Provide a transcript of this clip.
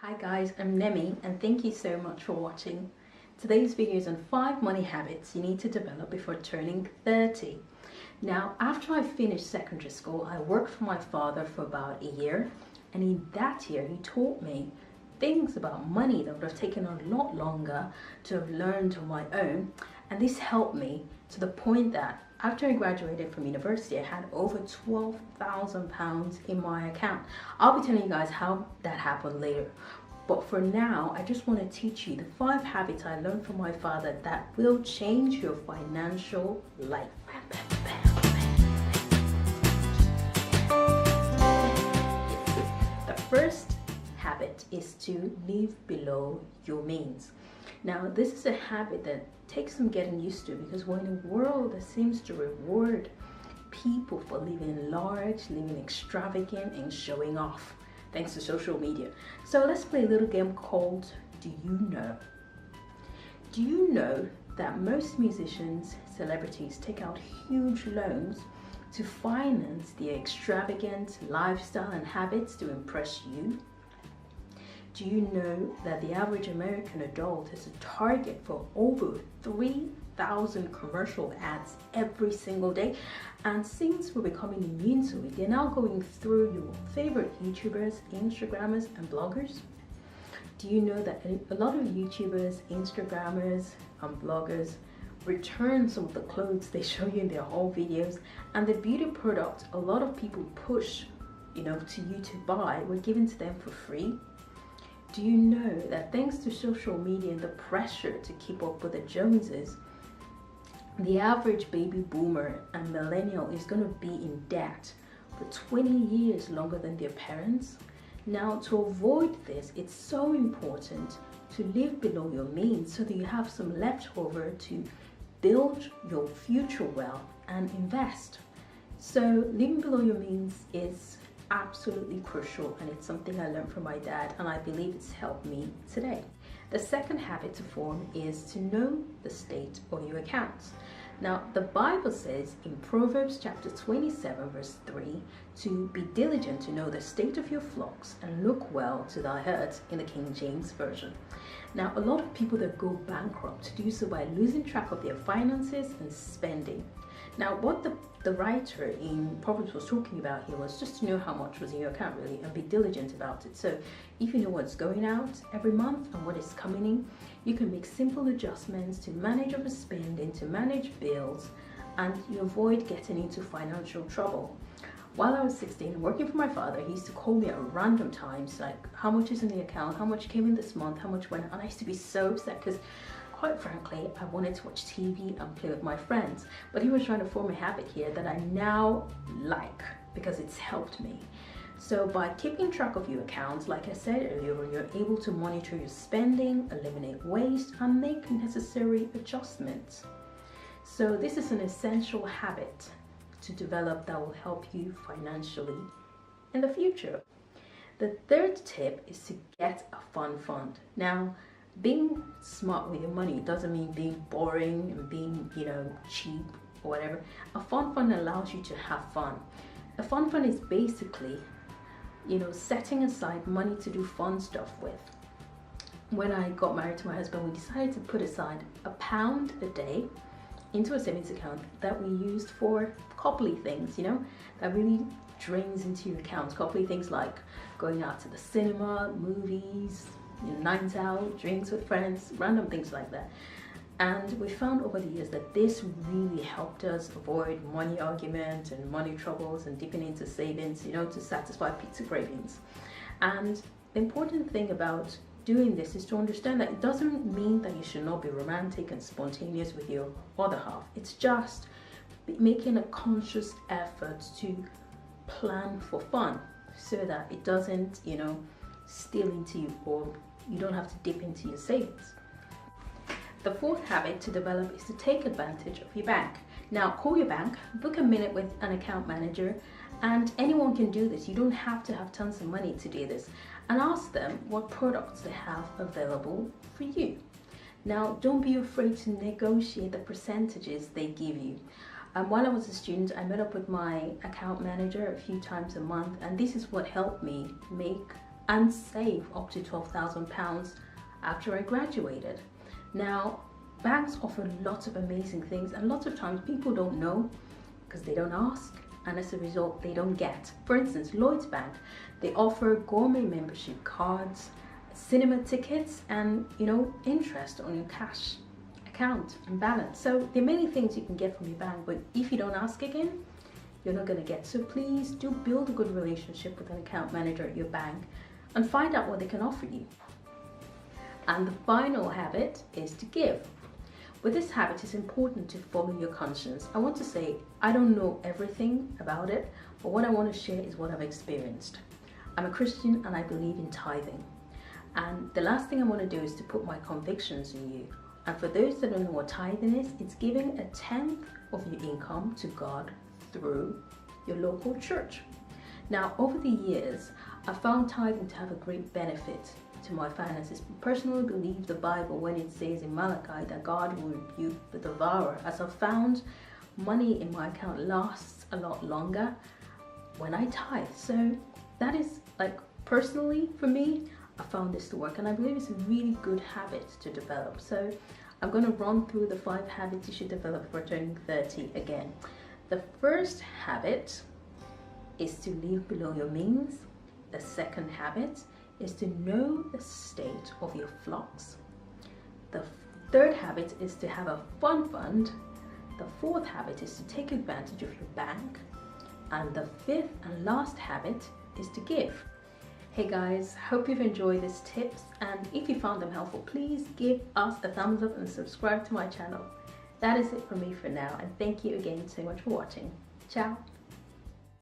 Hi guys, I'm Nemi and thank you so much for watching. Today's video is on 5 money habits you need to develop before turning 30. Now, after I finished secondary school, I worked for my father for about a year, and in that year he taught me things about money that would have taken a lot longer to have learned on my own, and this helped me to the point that after I graduated from university, I had over £12,000 in my account. I'll be telling you guys how that happened later. But for now, I just want to teach you the 5 habits I learned from my father that will change your financial life. The first habit is to live below your means. Now, this is a habit that takes some getting used to, because we're in a world that seems to reward people for living large, living extravagant, and showing off, thanks to social media. So let's play a little game called Do You Know? Do you know that most musicians, celebrities take out huge loans to finance their extravagant lifestyle and habits to impress you? Do you know that the average American adult is a target for over 3,000 commercial ads every single day? And since we're becoming immune to it, they're now going through your favorite YouTubers, Instagrammers, and bloggers. Do you know that a lot of YouTubers, Instagrammers, and bloggers return some of the clothes they show you in their haul videos, and the beauty products a lot of people push, to you to buy were given to them for free? Do you know that thanks to social media and the pressure to keep up with the Joneses, the average baby boomer and millennial is going to be in debt for 20 years longer than their parents? Now, to avoid this, it's so important to live below your means so that you have some left over to build your future wealth and invest. So living below your means is absolutely crucial, and it's something I learned from my dad, and I believe it's helped me today. The second habit to form is to know the state of your accounts. Now, the Bible says in Proverbs chapter 27 verse 3 to be diligent to know the state of your flocks and look well to thy herds, in the King James Version. Now, a lot of people that go bankrupt do so by losing track of their finances and spending. Now, what the writer in Proverbs was talking about here was just to know how much was in your account, really, and be diligent about it. So if you know what's going out every month and what is coming in, you can make simple adjustments to manage overspending, to manage bills, and you avoid getting into financial trouble. While I was 16, working for my father, he used to call me at random times, like, how much is in the account, how much came in this month, how much went, and I used to be so upset because, quite frankly, I wanted to watch TV and play with my friends. But he was trying to form a habit here that I now like because it's helped me. So by keeping track of your accounts, like I said earlier, you're able to monitor your spending, eliminate waste, and make necessary adjustments. So this is an essential habit to develop that will help you financially in the future. The third tip is to get a fun fund. Now, being smart with your money doesn't mean being boring and being, cheap or whatever. A fun fund allows you to have fun. A fun fund is basically, setting aside money to do fun stuff with. When I got married to my husband, we decided to put aside £1 a day into a savings account that we used for coupley things, that really drains into your account. Coupley things like going out to the cinema, movies, nights out, drinks with friends, random things like that. And we found over the years that this really helped us avoid money arguments and money troubles and dipping into savings, to satisfy pizza cravings. And the important thing about doing this is to understand that it doesn't mean that you should not be romantic and spontaneous with your other half. It's just making a conscious effort to plan for fun so that it doesn't, steal into you, or you don't have to dip into your savings. The fourth habit to develop is to take advantage of your bank. Now, call your bank, book a minute with an account manager, and anyone can do this. You don't have to have tons of money to do this, and ask them what products they have available for you. Now, don't be afraid to negotiate the percentages they give you. While I was a student, I met up with my account manager a few times a month, and this is what helped me make and save up to £12,000 after I graduated. Now, banks offer lots of amazing things, and lots of times people don't know because they don't ask, and as a result they don't get. For instance, Lloyds Bank, they offer gourmet membership cards, cinema tickets, and interest on your cash account and balance. So there are many things you can get from your bank, but if you don't ask again, you're not going to get. So please do build a good relationship with an account manager at your bank and find out what they can offer you. And the final habit is to give. With this habit, it's important to follow your conscience. I want to say, I don't know everything about it, but what I want to share is what I've experienced. I'm a Christian and I believe in tithing. And the last thing I want to do is to put my convictions in you. And for those that don't know what tithing is, it's giving 1/10 of your income to God through your local church. Now, over the years, I found tithing to have a great benefit to my finances. I personally believe the Bible when it says in Malachi that God will rebuke the devourer, as I've found money in my account lasts a lot longer when I tithe. So that is, like, personally for me, I found this to work, and I believe it's a really good habit to develop. So I'm going to run through the 5 habits you should develop for turning 30 again. The first habit is to live below your means. The second habit is to know the state of your flocks. The third habit is to have a fun fund. The fourth habit is to take advantage of your bank. And the fifth and last habit is to give. Hey guys, hope you've enjoyed these tips, and if you found them helpful, please give us a thumbs up and subscribe to my channel. That is it for me for now, and thank you again so much for watching. Ciao!